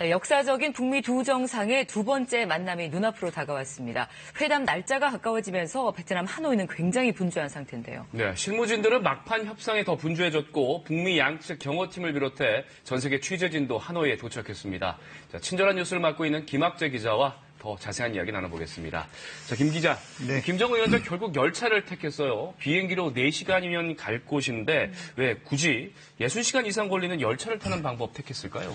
자, 역사적인 북미 두 정상의 두 번째 만남이 눈앞으로 다가왔습니다. 회담 날짜가 가까워지면서 베트남 하노이는 굉장히 분주한 상태인데요. 네, 실무진들은 막판 협상에 더 분주해졌고 북미 양측 경호팀을 비롯해 전 세계 취재진도 하노이에 도착했습니다. 자, 친절한 뉴스를 맡고 있는 김학재 기자와 더 자세한 이야기 나눠보겠습니다. 자, 김 기자, 네. 김정은 위원장 결국 열차를 택했어요. 비행기로 4시간이면 갈 곳인데 왜 굳이 60시간 이상 걸리는 열차를 타는 방법 택했을까요?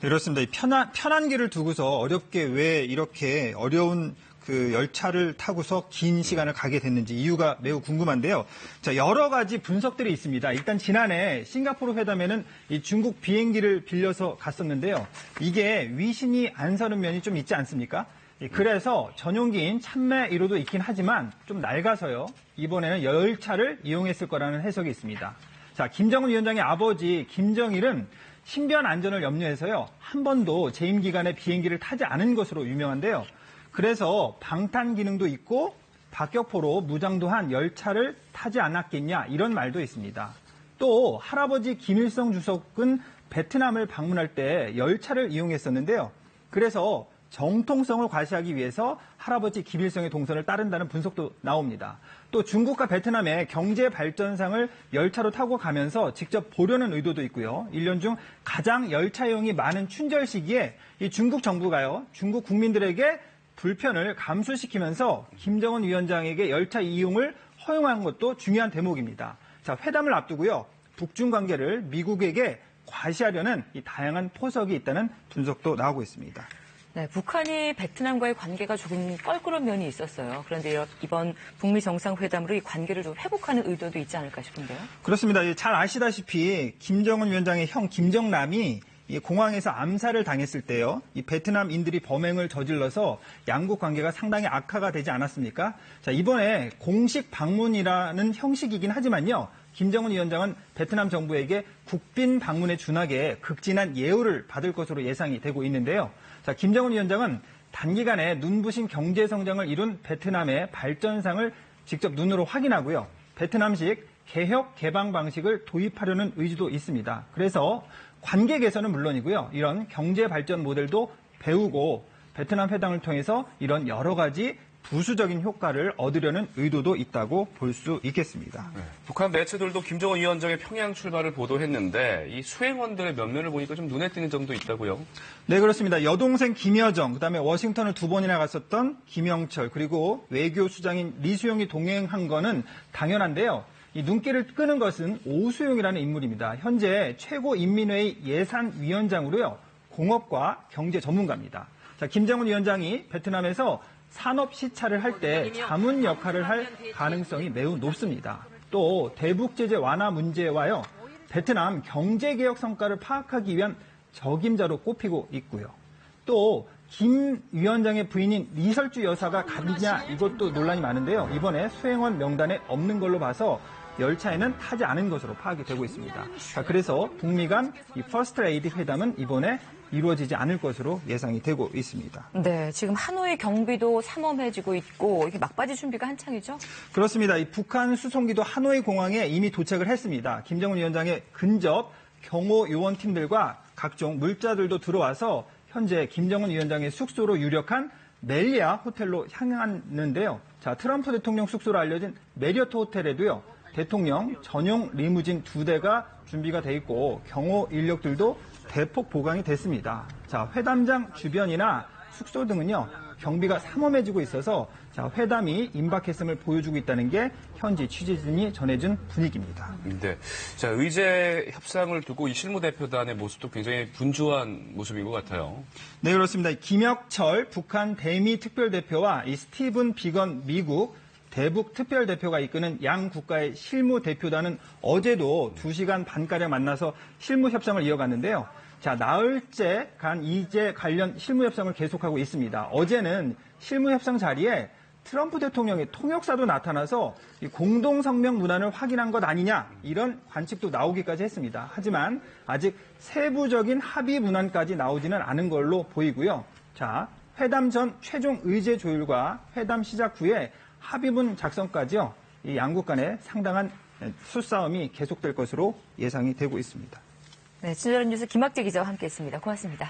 네, 그렇습니다. 이 편한 길을 두고서 어렵게 왜 이렇게 어려운 그 열차를 타고서 긴 시간을 가게 됐는지 이유가 매우 궁금한데요. 자, 여러 가지 분석들이 있습니다. 일단 지난해 싱가포르 회담에는 이 중국 비행기를 빌려서 갔었는데요. 이게 위신이 안 서는 면이 좀 있지 않습니까? 그래서 전용기인 참매 1호도 있긴 하지만 좀 낡아서요. 이번에는 열차를 이용했을 거라는 해석이 있습니다. 자, 김정은 위원장의 아버지 김정일은 신변 안전을 염려해서요. 한 번도 재임 기간에 비행기를 타지 않은 것으로 유명한데요. 그래서 방탄 기능도 있고 박격포로 무장도 한 열차를 타지 않았겠냐 이런 말도 있습니다. 또 할아버지 김일성 주석은 베트남을 방문할 때 열차를 이용했었는데요. 그래서 정통성을 과시하기 위해서 할아버지 김일성의 동선을 따른다는 분석도 나옵니다. 또 중국과 베트남의 경제 발전상을 열차로 타고 가면서 직접 보려는 의도도 있고요. 1년 중 가장 열차 이용이 많은 춘절 시기에 이 중국 정부가요, 중국 국민들에게 불편을 감수시키면서 김정은 위원장에게 열차 이용을 허용한 것도 중요한 대목입니다. 자, 회담을 앞두고요, 북중 관계를 미국에게 과시하려는 이 다양한 포석이 있다는 분석도 나오고 있습니다. 네, 북한이 베트남과의 관계가 조금 껄끄러운 면이 있었어요. 그런데 이번 북미 정상회담으로 이 관계를 좀 회복하는 의도도 있지 않을까 싶은데요. 그렇습니다. 잘 아시다시피 김정은 위원장의 형 김정남이 이 공항에서 암살을 당했을 때요, 이 베트남인들이 범행을 저질러서 양국 관계가 상당히 악화가 되지 않았습니까? 자, 이번에 공식 방문이라는 형식이긴 하지만요, 김정은 위원장은 베트남 정부에게 국빈 방문에 준하게 극진한 예우를 받을 것으로 예상이 되고 있는데요. 자, 김정은 위원장은 단기간에 눈부신 경제 성장을 이룬 베트남의 발전상을 직접 눈으로 확인하고요. 베트남식 개혁 개방 방식을 도입하려는 의지도 있습니다. 그래서 관계 개선은 물론이고요. 이런 경제 발전 모델도 배우고 베트남 회담을 통해서 이런 여러 가지 부수적인 효과를 얻으려는 의도도 있다고 볼 수 있겠습니다. 네, 북한 매체들도 김정은 위원장의 평양 출발을 보도했는데 이 수행원들의 면면을 보니까 좀 눈에 띄는 점도 있다고요? 네, 그렇습니다. 여동생 김여정, 그다음에 워싱턴을 2번이나 갔었던 김영철, 그리고 외교수장인 리수용이 동행한 거는 당연한데요. 이 눈길을 끄는 것은 오수용이라는 인물입니다. 현재 최고인민회의 예산위원장으로요, 공업과 경제 전문가입니다. 자, 김정은 위원장이 베트남에서 산업 시찰을 할 때 자문 역할을 할 가능성이 매우 높습니다. 또 대북 제재 완화 문제와요, 베트남 경제개혁 성과를 파악하기 위한 적임자로 꼽히고 있고요. 또 김 위원장의 부인인 리설주 여사가 갔느냐, 이것도 논란이 많은데요. 이번에 수행원 명단에 없는 걸로 봐서 열차에는 타지 않은 것으로 파악이 되고 있습니다. 자, 그래서 북미 간 이 퍼스트 레이디 회담은 이번에 이루어지지 않을 것으로 예상이 되고 있습니다. 네, 지금 하노이 경비도 삼엄해지고 있고 이렇게 막바지 준비가 한창이죠? 그렇습니다. 이 북한 수송기도 하노이 공항에 이미 도착을 했습니다. 김정은 위원장의 근접 경호 요원팀들과 각종 물자들도 들어와서 현재 김정은 위원장의 숙소로 유력한 멜리아 호텔로 향하는데요. 자, 트럼프 대통령 숙소로 알려진 메리어트 호텔에도요, 대통령 전용 리무진 2대가 준비가 돼 있고 경호 인력들도 대폭 보강이 됐습니다. 자, 회담장 주변이나 숙소 등은요, 경비가 삼엄해지고 있어서 자, 회담이 임박했음을 보여주고 있다는 게 현지 취재진이 전해준 분위기입니다. 네. 자, 의제 협상을 두고 이 실무대표단의 모습도 굉장히 분주한 모습인 것 같아요. 네, 그렇습니다. 김혁철 북한 대미 특별대표와 이 스티븐 비건 미국 대북 특별대표가 이끄는 양 국가의 실무대표단은 어제도 2시간 반가량 만나서 실무협상을 이어갔는데요. 자, 나흘째 간 이제 관련 실무협상을 계속하고 있습니다. 어제는 실무협상 자리에 트럼프 대통령의 통역사도 나타나서 이 공동성명 문안을 확인한 것 아니냐, 이런 관측도 나오기까지 했습니다. 하지만 아직 세부적인 합의 문안까지 나오지는 않은 걸로 보이고요. 자, 회담 전 최종 의제 조율과 회담 시작 후에 합의문 작성까지요, 이 양국 간의 상당한 수싸움이 계속될 것으로 예상이 되고 있습니다. 네, 친절한 뉴스 김학재 기자와 함께했습니다. 고맙습니다.